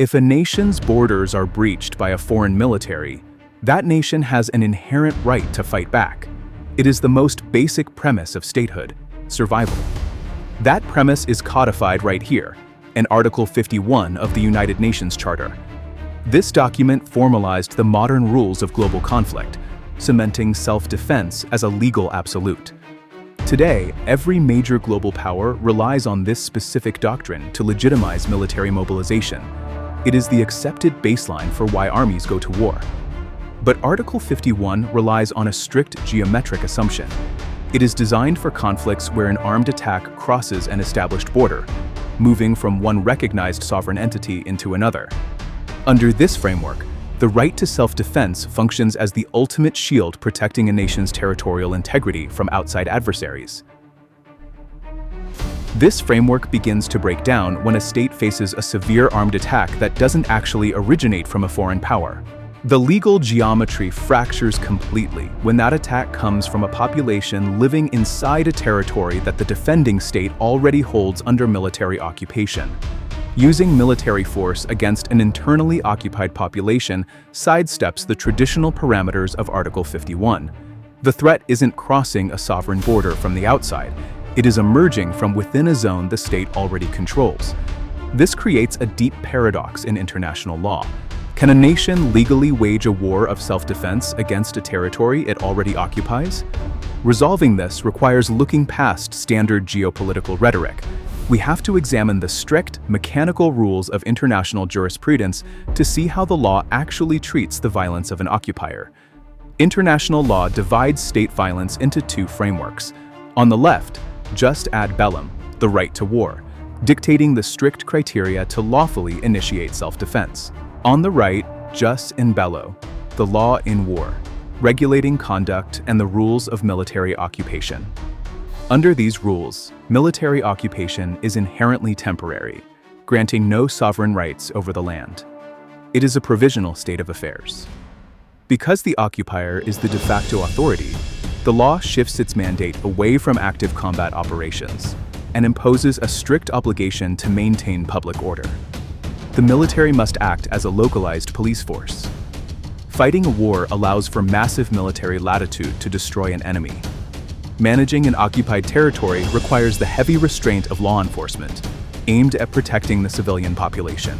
If a nation's borders are breached by a foreign military, that nation has an inherent right to fight back. It is the most basic premise of statehood, survival. That premise is codified right here, in Article 51 of the United Nations Charter. This document formalized the modern rules of global conflict, cementing self-defense as a legal absolute. Today, every major global power relies on this specific doctrine to legitimize military mobilization. It is the accepted baseline for why armies go to war. But Article 51 relies on a strict geometric assumption. It is designed for conflicts where an armed attack crosses an established border, moving from one recognized sovereign entity into another. Under this framework, the right to self-defense functions as the ultimate shield protecting a nation's territorial integrity from outside adversaries. This framework begins to break down when a state faces a severe armed attack that doesn't actually originate from a foreign power. The legal geometry fractures completely when that attack comes from a population living inside a territory that the defending state already holds under military occupation. Using military force against an internally occupied population sidesteps the traditional parameters of Article 51. The threat isn't crossing a sovereign border from the outside. It is emerging from within a zone the state already controls. This creates a deep paradox in international law. Can a nation legally wage a war of self-defense against a territory it already occupies? Resolving this requires looking past standard geopolitical rhetoric. We have to examine the strict, mechanical rules of international jurisprudence to see how the law actually treats the violence of an occupier. International law divides state violence into two frameworks. On the left, jus ad bellum, the right to war, dictating the strict criteria to lawfully initiate self-defense. On the right, jus in bello, the law in war, regulating conduct and the rules of military occupation. Under these rules, military occupation is inherently temporary, granting no sovereign rights over the land. It is a provisional state of affairs. Because the occupier is the de facto authority, the law shifts its mandate away from active combat operations and imposes a strict obligation to maintain public order. The military must act as a localized police force. Fighting a war allows for massive military latitude to destroy an enemy. Managing an occupied territory requires the heavy restraint of law enforcement, aimed at protecting the civilian population.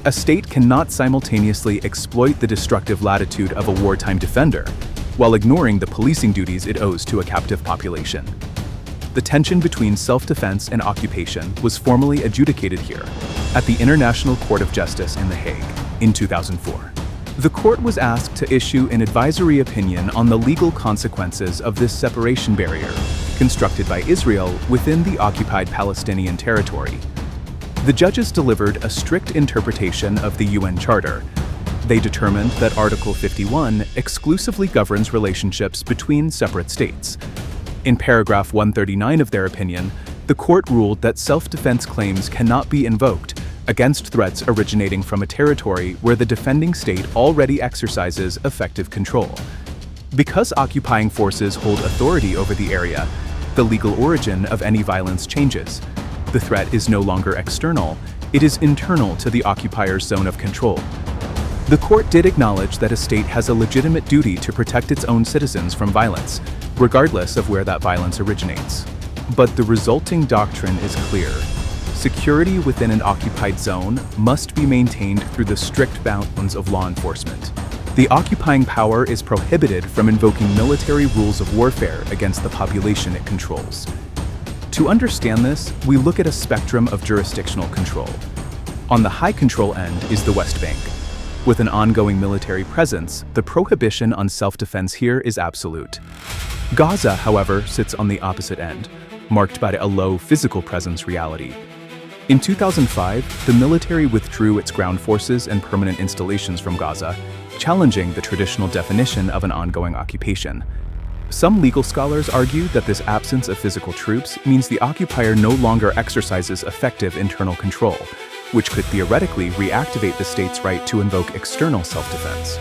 A state cannot simultaneously exploit the destructive latitude of a wartime defender while ignoring the policing duties it owes to a captive population. The tension between self-defense and occupation was formally adjudicated here, at the International Court of Justice in The Hague, in 2004. The court was asked to issue an advisory opinion on the legal consequences of this separation barrier, constructed by Israel within the occupied Palestinian territory. The judges delivered a strict interpretation of the UN Charter. They determined that Article 51 exclusively governs relationships between separate states. In paragraph 139 of their opinion, the court ruled that self-defense claims cannot be invoked against threats originating from a territory where the defending state already exercises effective control. Because occupying forces hold authority over the area, the legal origin of any violence changes. The threat is no longer external, it is internal to the occupier's zone of control. The court did acknowledge that a state has a legitimate duty to protect its own citizens from violence, regardless of where that violence originates. But the resulting doctrine is clear. Security within an occupied zone must be maintained through the strict bounds of law enforcement. The occupying power is prohibited from invoking military rules of warfare against the population it controls. To understand this, we look at a spectrum of jurisdictional control. On the high control end is the West Bank. With an ongoing military presence, the prohibition on self-defense here is absolute. Gaza, however, sits on the opposite end, marked by a low physical presence reality. In 2005, the military withdrew its ground forces and permanent installations from Gaza, challenging the traditional definition of an ongoing occupation. Some legal scholars argue that this absence of physical troops means the occupier no longer exercises effective internal control, which could theoretically reactivate the state's right to invoke external self-defense.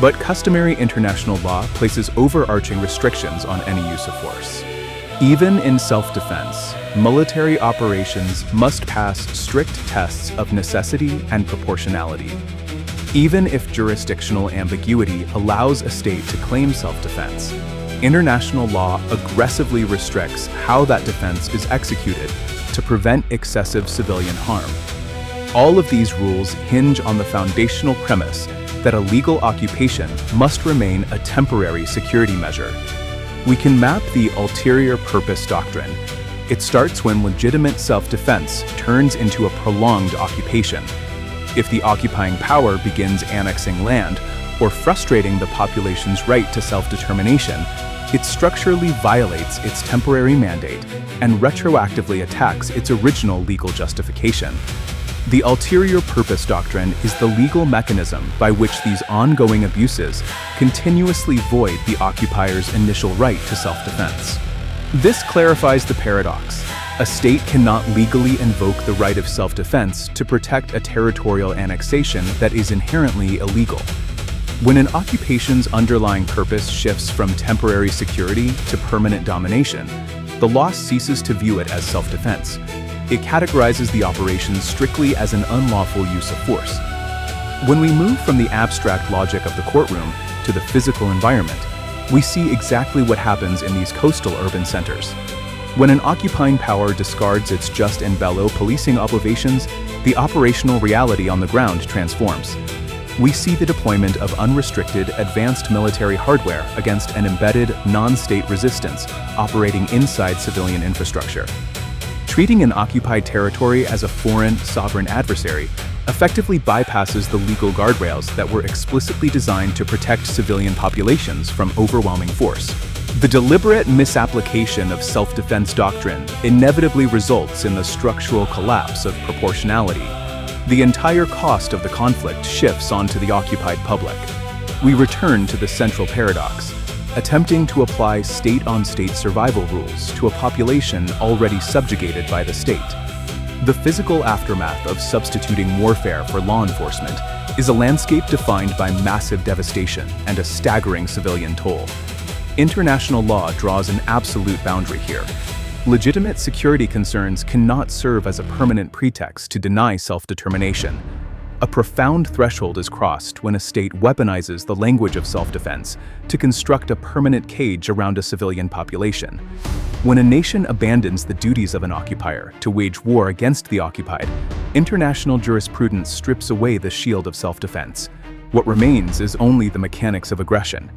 But customary international law places overarching restrictions on any use of force. Even in self-defense, military operations must pass strict tests of necessity and proportionality. Even if jurisdictional ambiguity allows a state to claim self-defense, international law aggressively restricts how that defense is executed to prevent excessive civilian harm. All of these rules hinge on the foundational premise that a legal occupation must remain a temporary security measure. We can map the ulterior purpose doctrine. It starts when legitimate self-defense turns into a prolonged occupation. If the occupying power begins annexing land or frustrating the population's right to self-determination, it structurally violates its temporary mandate and retroactively attacks its original legal justification. The ulterior purpose doctrine is the legal mechanism by which these ongoing abuses continuously void the occupier's initial right to self-defense. This clarifies the paradox. A state cannot legally invoke the right of self-defense to protect a territorial annexation that is inherently illegal. When an occupation's underlying purpose shifts from temporary security to permanent domination, the law ceases to view it as self-defense. It categorizes the operation strictly as an unlawful use of force. When we move from the abstract logic of the courtroom to the physical environment, we see exactly what happens in these coastal urban centers. When an occupying power discards its just and bellow policing obligations, the operational reality on the ground transforms. We see the deployment of unrestricted, advanced military hardware against an embedded, non-state resistance operating inside civilian infrastructure. Treating an occupied territory as a foreign, sovereign adversary effectively bypasses the legal guardrails that were explicitly designed to protect civilian populations from overwhelming force. The deliberate misapplication of self-defense doctrine inevitably results in the structural collapse of proportionality. The entire cost of the conflict shifts onto the occupied public. We return to the central paradox, attempting to apply state-on-state survival rules to a population already subjugated by the state. The physical aftermath of substituting warfare for law enforcement is a landscape defined by massive devastation and a staggering civilian toll. International law draws an absolute boundary here. Legitimate security concerns cannot serve as a permanent pretext to deny self-determination. A profound threshold is crossed when a state weaponizes the language of self-defense to construct a permanent cage around a civilian population. When a nation abandons the duties of an occupier to wage war against the occupied, international jurisprudence strips away the shield of self-defense. What remains is only the mechanics of aggression.